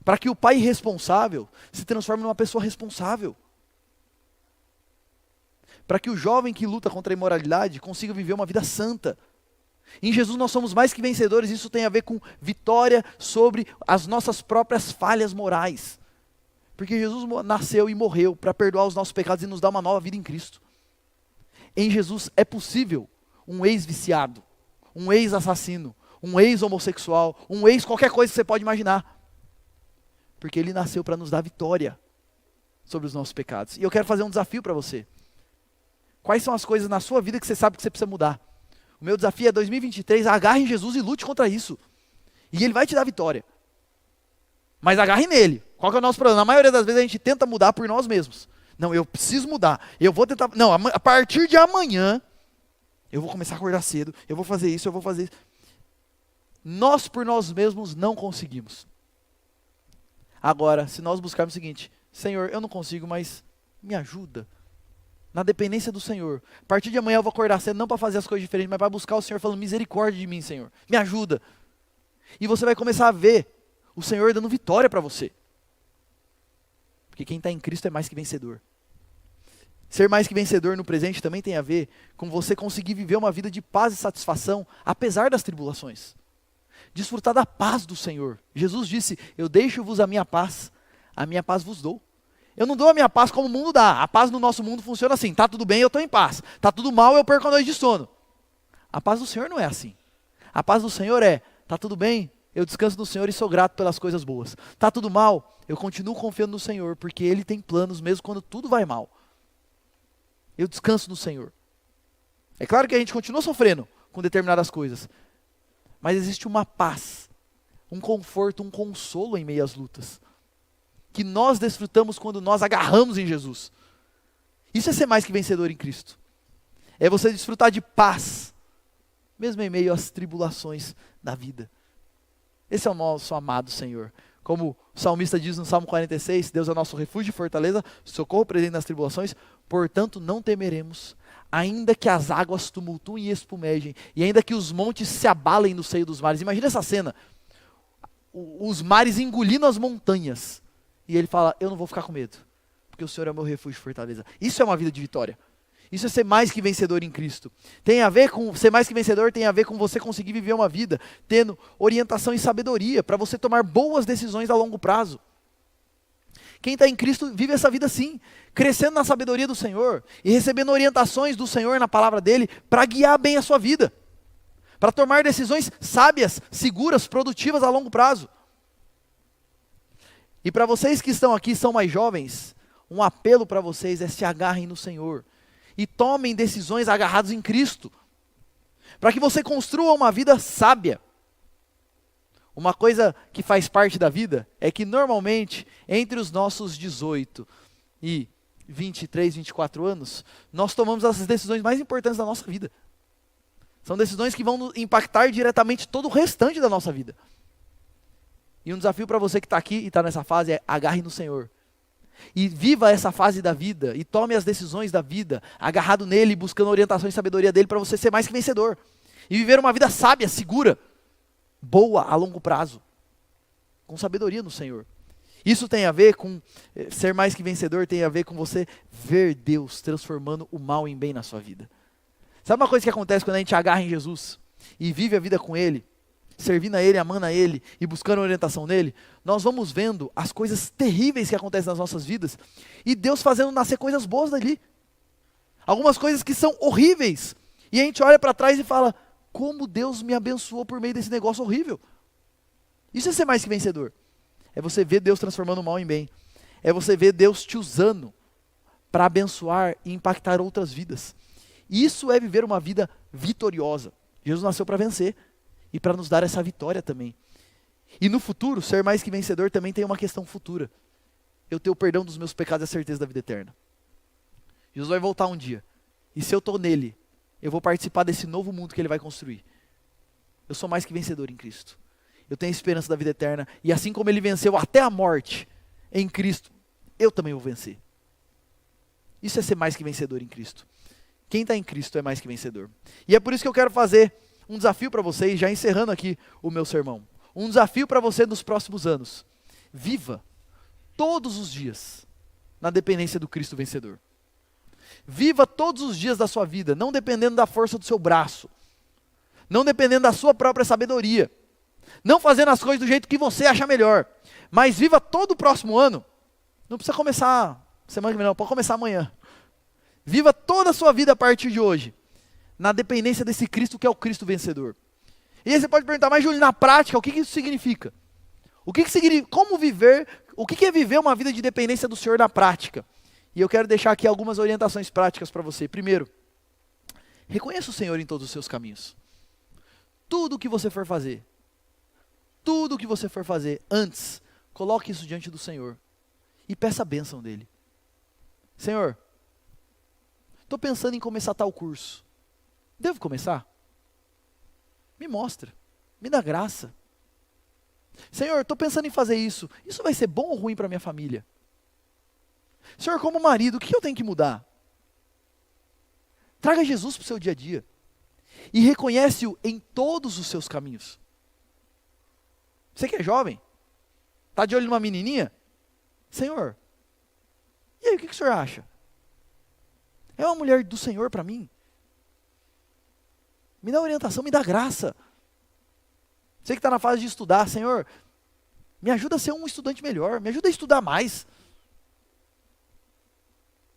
Para que o pai irresponsável se transforme numa pessoa responsável. Para que o jovem que luta contra a imoralidade consiga viver uma vida santa. Em Jesus nós somos mais que vencedores, isso tem a ver com vitória sobre as nossas próprias falhas morais. Porque Jesus nasceu e morreu para perdoar os nossos pecados e nos dar uma nova vida em Cristo. Em Jesus é possível um ex-viciado, um ex-assassino, um ex-homossexual, um ex qualquer coisa que você pode imaginar. Porque ele nasceu para nos dar vitória sobre os nossos pecados. E eu quero fazer um desafio para você. Quais são as coisas na sua vida que você sabe que você precisa mudar? O meu desafio é 2023, agarre em Jesus e lute contra isso. E ele vai te dar vitória. Mas agarre nele. Qual que é o nosso problema? Na maioria das vezes a gente tenta mudar por nós mesmos. Não, eu preciso mudar. Eu vou tentar. Não, a partir de amanhã, eu vou começar a acordar cedo. Eu vou fazer isso, eu vou fazer isso. Nós por nós mesmos não conseguimos. Agora, se nós buscarmos o seguinte, Senhor, eu não consigo, mas me ajuda. Na dependência do Senhor. A partir de amanhã eu vou acordar cedo, não para fazer as coisas diferentes, mas para buscar o Senhor falando, misericórdia de mim, Senhor. Me ajuda. E você vai começar a ver o Senhor dando vitória para você. Porque quem está em Cristo é mais que vencedor. Ser mais que vencedor no presente também tem a ver com você conseguir viver uma vida de paz e satisfação, apesar das tribulações. Desfrutar da paz do Senhor. Jesus disse, eu deixo-vos a minha paz vos dou. Eu não dou a minha paz como o mundo dá. A paz no nosso mundo funciona assim, tá tudo bem, eu estou em paz. Tá tudo mal, eu perco a noite de sono. A paz do Senhor não é assim. A paz do Senhor é, tá tudo bem, eu descanso no Senhor e sou grato pelas coisas boas. Tá tudo mal, eu continuo confiando no Senhor, porque Ele tem planos mesmo quando tudo vai mal. Eu descanso no Senhor. É claro que a gente continua sofrendo com determinadas coisas, mas existe uma paz, um conforto, um consolo em meio às lutas, que nós desfrutamos quando nós agarramos em Jesus. Isso é ser mais que vencedor em Cristo. É você desfrutar de paz, mesmo em meio às tribulações da vida. Esse é o nosso amado Senhor. Como o salmista diz no Salmo 46, Deus é nosso refúgio e fortaleza, socorro presente nas tribulações, portanto não temeremos, ainda que as águas tumultuem e espumejem, e ainda que os montes se abalem no seio dos mares. Imagina essa cena, os mares engolindo as montanhas, e ele fala, eu não vou ficar com medo, porque o Senhor é o meu refúgio e fortaleza. Isso é uma vida de vitória. Isso é ser mais que vencedor em Cristo. Tem a ver com ser mais que vencedor, tem a ver com você conseguir viver uma vida tendo orientação e sabedoria para você tomar boas decisões a longo prazo. Quem está em Cristo vive essa vida assim, crescendo na sabedoria do Senhor e recebendo orientações do Senhor na palavra dele para guiar bem a sua vida, para tomar decisões sábias, seguras, produtivas a longo prazo. E para vocês que estão aqui, são mais jovens, um apelo para vocês é se agarrem no Senhor e tomem decisões agarrados em Cristo, para que você construa uma vida sábia. Uma coisa que faz parte da vida é que normalmente entre os nossos 18 e 23, 24 anos, nós tomamos as decisões mais importantes da nossa vida. São decisões que vão impactar diretamente todo o restante da nossa vida. E um desafio para você que está aqui e está nessa fase é agarre no Senhor. E viva essa fase da vida e tome as decisões da vida, agarrado nele, buscando orientação e sabedoria dele para você ser mais que vencedor. E viver uma vida sábia, segura, boa a longo prazo, com sabedoria no Senhor. Isso tem a ver com ser mais que vencedor, tem a ver com você ver Deus transformando o mal em bem na sua vida. Sabe uma coisa que acontece quando a gente agarra em Jesus e vive a vida com Ele, servindo a Ele, amando a Ele e buscando a orientação nele? Nós vamos vendo as coisas terríveis que acontecem nas nossas vidas e Deus fazendo nascer coisas boas dali. Algumas coisas que são horríveis e a gente olha para trás e fala: como Deus me abençoou por meio desse negócio horrível. Isso é ser mais que vencedor. É você ver Deus transformando o mal em bem. É você ver Deus te usando para abençoar e impactar outras vidas. Isso é viver uma vida vitoriosa. Jesus nasceu para vencer e para nos dar essa vitória também. E no futuro, ser mais que vencedor também tem uma questão futura. Eu ter o perdão dos meus pecados e a certeza da vida eterna. Jesus vai voltar um dia. E se eu estou nele, eu vou participar desse novo mundo que Ele vai construir. Eu sou mais que vencedor em Cristo. Eu tenho a esperança da vida eterna. E assim como Ele venceu até a morte em Cristo, eu também vou vencer. Isso é ser mais que vencedor em Cristo. Quem está em Cristo é mais que vencedor. E é por isso que eu quero fazer um desafio para vocês, já encerrando aqui o meu sermão. Um desafio para você nos próximos anos. Viva todos os dias na dependência do Cristo vencedor. Viva todos os dias da sua vida, não dependendo da força do seu braço, não dependendo da sua própria sabedoria, não fazendo as coisas do jeito que você acha melhor, mas viva todo o próximo ano. Não precisa começar semana que vem não, pode começar amanhã. Viva toda a sua vida a partir de hoje, na dependência desse Cristo que é o Cristo vencedor. E aí você pode perguntar: mas Júlio, na prática, o que isso significa? O que significa, como viver, o que é viver uma vida de dependência do Senhor na prática? E eu quero deixar aqui algumas orientações práticas para você. Primeiro, reconheça o Senhor em todos os seus caminhos. Tudo o que você for fazer, antes, coloque isso diante do Senhor e peça a bênção dEle. Senhor, estou pensando em começar tal curso. Devo começar? Me mostra, me dá graça. Senhor, estou pensando em fazer isso. Isso vai ser bom ou ruim para minha família? Senhor, como marido, o que eu tenho que mudar? Traga Jesus para o seu dia a dia. E reconhece-o em todos os seus caminhos. Você que é jovem, está de olho numa menininha? Senhor, e aí, o que o Senhor acha? É uma mulher do Senhor para mim? Me dá orientação, me dá graça. Você que está na fase de estudar: Senhor, me ajuda a ser um estudante melhor, me ajuda a estudar mais.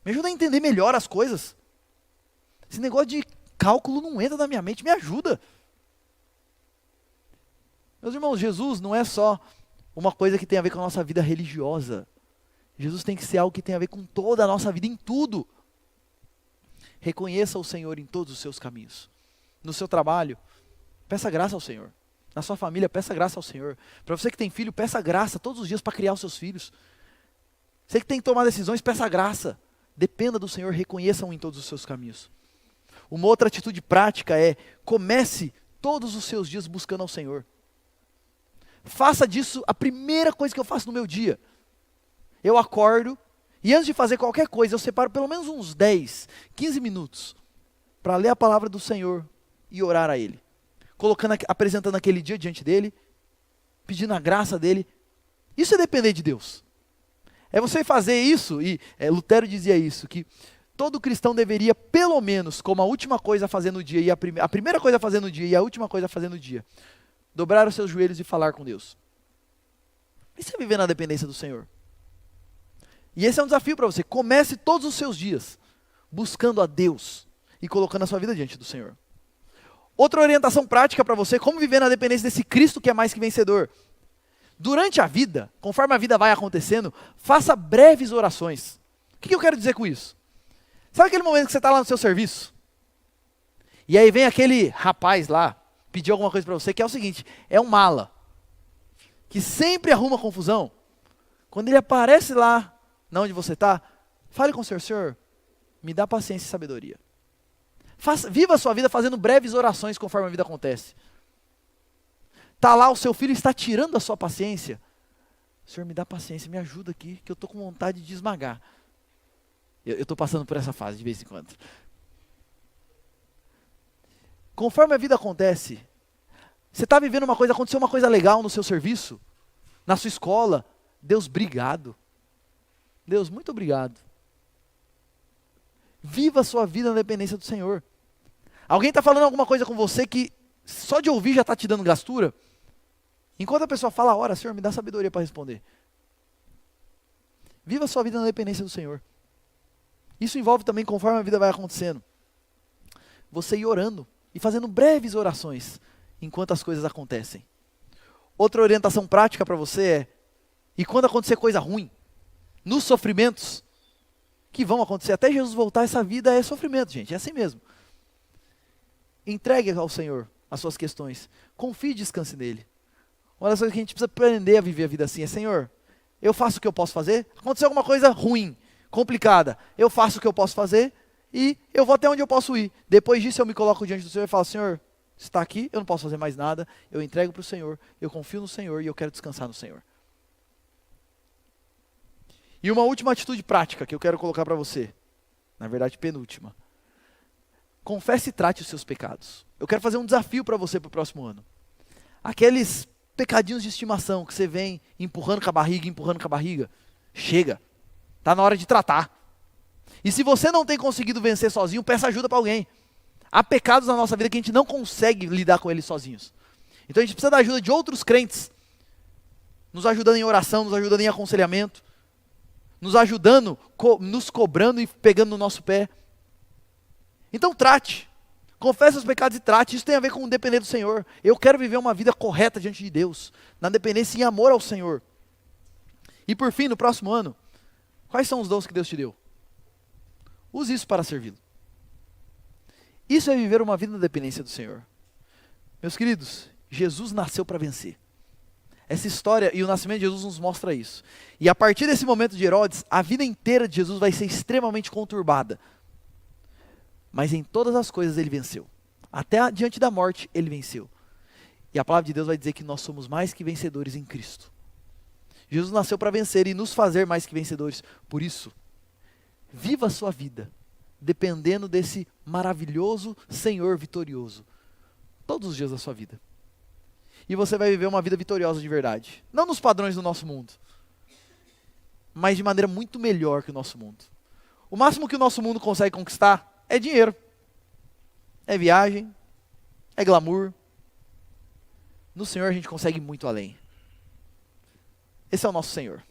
Me ajuda a entender melhor as coisas. Esse negócio de cálculo não entra na minha mente, me ajuda. Meus irmãos, Jesus não é só uma coisa que tem a ver com a nossa vida religiosa. Jesus tem que ser algo que tem a ver com toda a nossa vida, em tudo. Reconheça o Senhor em todos os seus caminhos. No seu trabalho, peça graça ao Senhor. Na sua família, peça graça ao Senhor. Para você que tem filho, peça graça todos os dias para criar os seus filhos. Você que tem que tomar decisões, peça graça. Dependa do Senhor, reconheça-o em todos os seus caminhos. Uma outra atitude prática é: comece todos os seus dias buscando ao Senhor. Faça disso a primeira coisa que eu faço no meu dia. Eu acordo e antes de fazer qualquer coisa, eu separo pelo menos uns 10, 15 minutos para ler a palavra do Senhor e orar a Ele. Apresentando aquele dia diante dEle, pedindo a graça dEle. Isso é depender de Deus. É você fazer isso, e Lutero dizia isso, que todo cristão deveria, pelo menos, como a última coisa a fazer no dia, e a primeira coisa a fazer no dia e a última coisa a fazer no dia, dobrar os seus joelhos e falar com Deus. Isso é viver na dependência do Senhor. E esse é um desafio para você. Comece todos os seus dias buscando a Deus e colocando a sua vida diante do Senhor. Outra orientação prática para você, como viver na dependência desse Cristo que é mais que vencedor. Durante a vida, conforme a vida vai acontecendo, faça breves orações. O que eu quero dizer com isso? Sabe aquele momento que você está lá no seu serviço? E aí vem aquele rapaz lá, pedir alguma coisa para você, que é o seguinte, é um mala, que sempre arruma confusão. Quando ele aparece lá, onde você está, fale com o Senhor, Senhor, me dá paciência e sabedoria. Viva a sua vida fazendo breves orações conforme a vida acontece. Está lá, o seu filho está tirando a sua paciência. Senhor, me dá paciência, me ajuda aqui, que eu estou com vontade de esmagar. Eu estou passando por essa fase de vez em quando. Conforme a vida acontece, você está vivendo uma coisa, aconteceu uma coisa legal no seu serviço, na sua escola, Deus, obrigado. Deus, muito obrigado. Viva a sua vida na dependência do Senhor. Alguém está falando alguma coisa com você que só de ouvir já está te dando gastura? Enquanto a pessoa fala, ora, Senhor, me dá sabedoria para responder. Viva a sua vida na dependência do Senhor. Isso envolve também, conforme a vida vai acontecendo, você ir orando e fazendo breves orações enquanto as coisas acontecem. Outra orientação prática para você é, e quando acontecer coisa ruim, nos sofrimentos que vão acontecer, até Jesus voltar, essa vida é sofrimento, gente, é assim mesmo. Entregue ao Senhor as suas questões, confie e descanse nele. Uma das coisas que a gente precisa aprender a viver a vida assim é, Senhor, eu faço o que eu posso fazer, aconteceu alguma coisa ruim, complicada, eu faço o que eu posso fazer e eu vou até onde eu posso ir. Depois disso eu me coloco diante do Senhor e falo, Senhor, está aqui, eu não posso fazer mais nada, eu entrego para o Senhor, eu confio no Senhor e eu quero descansar no Senhor. E uma última atitude prática que eu quero colocar para você, na verdade penúltima. Confesse e trate os seus pecados. Eu quero fazer um desafio para você para o próximo ano. Aqueles pecadinhos de estimação que você vem empurrando com a barriga, chega. Está na hora de tratar. E se você não tem conseguido vencer sozinho, peça ajuda para alguém. Há pecados na nossa vida que a gente não consegue lidar com eles sozinhos. Então a gente precisa da ajuda de outros crentes, nos ajudando em oração, nos ajudando em aconselhamento, nos ajudando, nos cobrando e pegando no nosso pé. Então trate, confesse os pecados e trate. Isso tem a ver com depender do Senhor. Eu quero viver uma vida correta diante de Deus, na dependência e em amor ao Senhor. E por fim, no próximo ano, quais são os dons que Deus te deu? Use isso para servi-lo. Isso é viver uma vida na dependência do Senhor. Meus queridos, Jesus nasceu para vencer. Essa história e o nascimento de Jesus nos mostra isso. E a partir desse momento de Herodes, a vida inteira de Jesus vai ser extremamente conturbada. Mas em todas as coisas ele venceu. Até diante da morte ele venceu. E a palavra de Deus vai dizer que nós somos mais que vencedores em Cristo. Jesus nasceu para vencer e nos fazer mais que vencedores. Por isso, viva a sua vida dependendo desse maravilhoso Senhor vitorioso. Todos os dias da sua vida. E você vai viver uma vida vitoriosa de verdade. Não nos padrões do nosso mundo, mas de maneira muito melhor que o nosso mundo. O máximo que o nosso mundo consegue conquistar é dinheiro, é viagem, é glamour. No Senhor a gente consegue muito além. Esse é o nosso Senhor.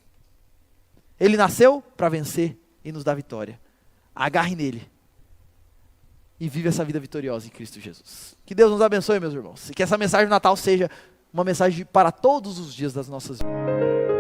Ele nasceu para vencer e nos dar vitória. Agarre nele e vive essa vida vitoriosa em Cristo Jesus. Que Deus nos abençoe, meus irmãos. E que essa mensagem de Natal seja uma mensagem para todos os dias das nossas vidas.